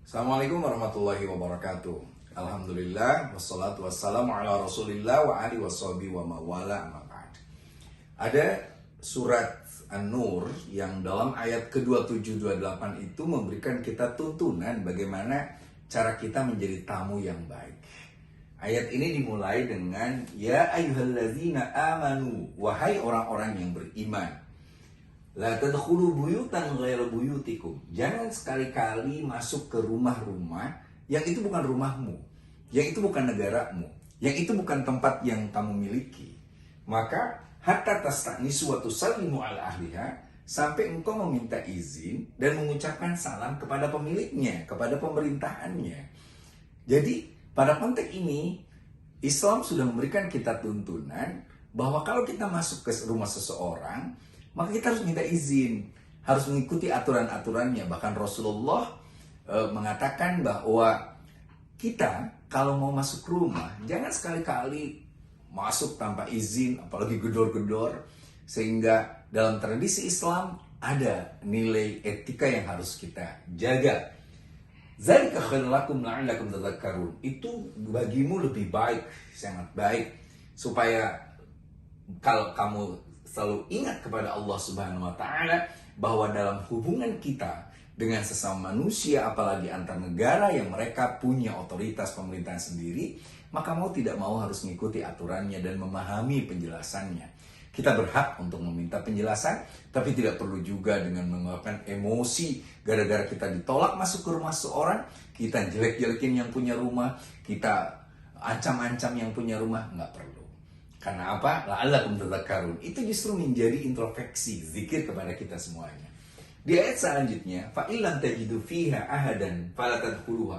Assalamualaikum warahmatullahi wabarakatuh. Alhamdulillah, wassalatu wassalamu ala rasulillah wa alihi washabihi wa mawala amma ba'd. Ada surat An-Nur yang dalam ayat ke-27-28 itu memberikan kita tuntunan bagaimana cara kita menjadi tamu yang baik. Ayat ini dimulai dengan ya ayyuhalladzina amanu, wahai orang-orang yang beriman. La tadkhulu buyutan ghairu buyutikum. Jangan sekali-kali masuk ke rumah-rumah yang itu bukan rumahmu, yang itu bukan negaramu, yang itu bukan tempat yang kamu miliki. Maka hatta tastanisu wa tusallimu ala ahliha, sampai engkau meminta izin dan mengucapkan salam kepada pemiliknya, kepada pemerintahannya. Jadi pada konteks ini Islam sudah memberikan kita tuntunan bahwa kalau kita masuk ke rumah seseorang, maka kita harus minta izin, harus mengikuti aturan-aturannya. Bahkan Rasulullah mengatakan bahwa kita kalau mau masuk rumah, jangan sekali-kali masuk tanpa izin, apalagi gedor-gedor. Sehingga dalam tradisi Islam ada nilai etika yang harus kita jaga. Zalika khairul lakum la'allakum tadhakkarun. Itu bagimu lebih baik, sangat baik, supaya kalau kamu selalu ingat kepada Allah Subhanahu wa taala bahwa dalam hubungan kita dengan sesama manusia, apalagi antar negara yang mereka punya otoritas pemerintahan sendiri, maka mau tidak mau harus mengikuti aturannya dan memahami penjelasannya. Kita berhak untuk meminta penjelasan, tapi tidak perlu juga dengan mengeluarkan emosi gara-gara kita ditolak masuk ke rumah seorang, kita jelek-jelekin yang punya rumah, kita ancam-ancam yang punya rumah, nggak perlu. Karena apa? La'allakum tadhakkarun. Itu justru menjadi introspeksi, zikir kepada kita semuanya. Di ayat selanjutnya, fa illam tajidu fiha ahadan fala tadkhuluha.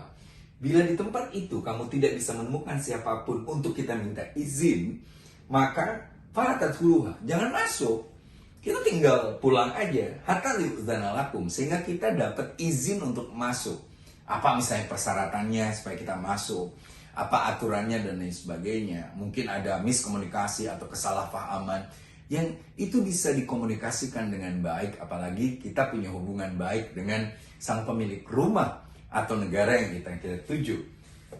Bila di tempat itu kamu tidak bisa menemukan siapapun untuk kita minta izin, maka fala tadkhuluha, jangan masuk. Kita tinggal pulang aja, hatta li'udzana lakum, sehingga kita dapat izin untuk masuk. Apa misalnya persyaratannya supaya kita masuk? Apa aturannya dan lain sebagainya. Mungkin ada miskomunikasi atau kesalahpahaman yang itu bisa dikomunikasikan dengan baik, apalagi kita punya hubungan baik dengan sang pemilik rumah atau negara yang kita tuju.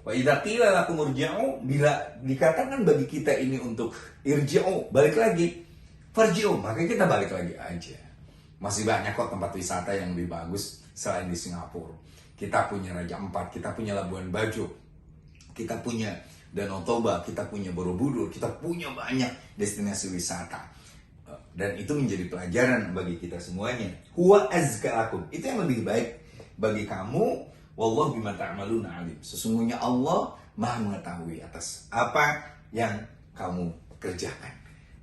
Wa idza qila lakum irji'u, bila dikatakan bagi kita ini untuk irji'u, balik lagi, farji'u, maka kita balik lagi aja. Masih banyak kok tempat wisata yang lebih bagus selain di Singapura. Kita punya Raja Ampat, kita punya Labuan Bajo, kita punya Danau Toba, kita punya Borobudur, kita punya banyak destinasi wisata. Dan itu menjadi pelajaran bagi kita semuanya. Huwa azka lakum. Itu yang lebih baik bagi kamu. Wallahu bima ta'maluna alim. Sesungguhnya Allah Maha mengetahui atas apa yang kamu kerjakan.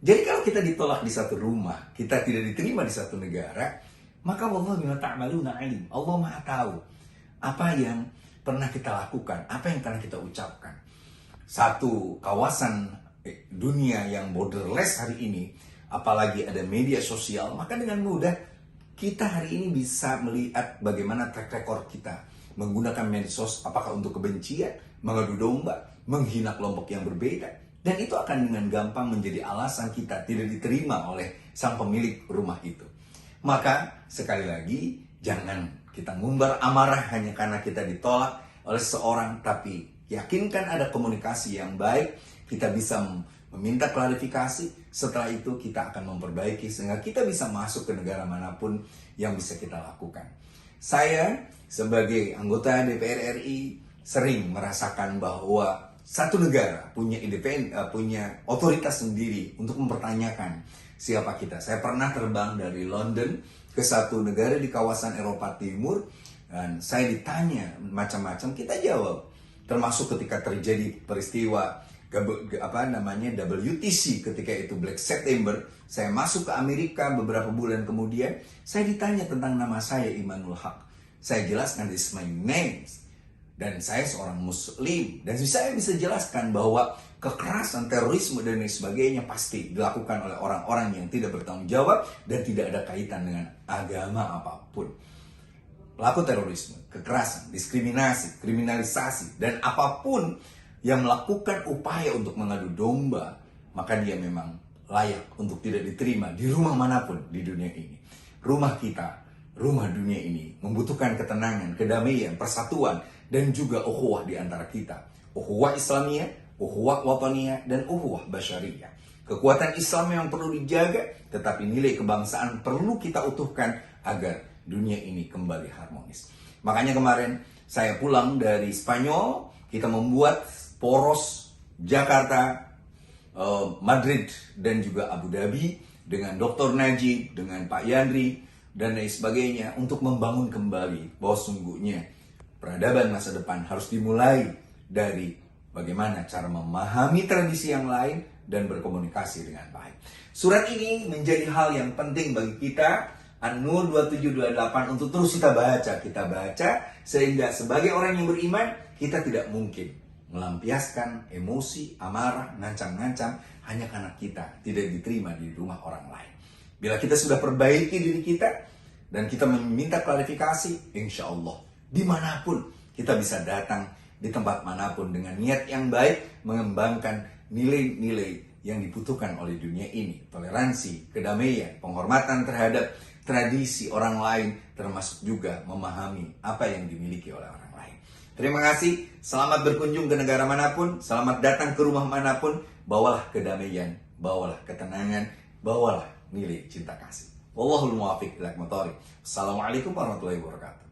Jadi kalau kita ditolak di satu rumah, kita tidak diterima di satu negara, maka wallahu bima ta'maluna alim. Allah Maha tahu apa yang pernah kita lakukan, apa yang pernah kita ucapkan. Satu kawasan dunia yang borderless hari ini, apalagi ada media sosial, maka dengan mudah kita hari ini bisa melihat bagaimana track record kita menggunakan medsos, apakah untuk kebencian, mengadu domba, menghina kelompok yang berbeda, dan itu akan dengan gampang menjadi alasan kita tidak diterima oleh sang pemilik rumah itu. Maka sekali lagi, jangan kita ngumbar amarah hanya karena kita ditolak oleh seseorang, tapi yakinkan ada komunikasi yang baik, kita bisa meminta klarifikasi, setelah itu kita akan memperbaiki sehingga kita bisa masuk ke negara manapun yang bisa kita lakukan. Saya sebagai anggota DPR RI sering merasakan bahwa satu negara punya punya otoritas sendiri untuk mempertanyakan siapa kita. Saya pernah terbang dari London ke satu negara di kawasan Eropa Timur dan saya ditanya macam-macam, kita jawab. Termasuk ketika terjadi peristiwa WTC ketika itu Black September, saya masuk ke Amerika beberapa bulan kemudian, saya ditanya tentang nama saya Imanul Haq. Saya jelaskan this is my name dan saya seorang muslim, dan saya bisa jelaskan bahwa kekerasan, terorisme dan lain sebagainya pasti dilakukan oleh orang-orang yang tidak bertanggung jawab dan tidak ada kaitan dengan agama apapun. Pelaku terorisme, kekerasan, diskriminasi, kriminalisasi, dan apapun yang melakukan upaya untuk mengadu domba, maka dia memang layak untuk tidak diterima di rumah manapun di dunia ini. Rumah kita rumah dunia ini membutuhkan ketenangan, kedamaian, persatuan, dan juga ukhuwah di antara kita. Ukhuwah Islamiyah, ukhuwah wataniyah, dan ukhuwah basyariyah. Kekuatan Islam yang perlu dijaga, tetapi nilai kebangsaan perlu kita utuhkan agar dunia ini kembali harmonis. Makanya kemarin saya pulang dari Spanyol, kita membuat poros Jakarta, Madrid, dan juga Abu Dhabi dengan Dr. Najib, dengan Pak Yandri, dan lain sebagainya untuk membangun kembali bahwa sungguhnya peradaban masa depan harus dimulai dari bagaimana cara memahami tradisi yang lain dan berkomunikasi dengan baik. Surat ini menjadi hal yang penting bagi kita, An-Nur 2728, untuk terus kita baca sehingga sebagai orang yang beriman kita tidak mungkin melampiaskan emosi, amarah, ngancam-ngancam hanya karena kita tidak diterima di rumah orang lain. Bila kita sudah perbaiki diri kita dan kita meminta klarifikasi, insya Allah dimanapun kita bisa datang di tempat manapun dengan niat yang baik, mengembangkan nilai-nilai yang dibutuhkan oleh dunia ini. Toleransi, kedamaian, penghormatan terhadap tradisi orang lain, termasuk juga memahami apa yang dimiliki oleh orang lain. Terima kasih, selamat berkunjung ke negara manapun, selamat datang ke rumah manapun, bawalah kedamaian, bawalah ketenangan, bawalah nilai cinta kasih. Wallahul muwaffiq ila aqwamit thoriq. Assalamualaikum warahmatullahi wabarakatuh.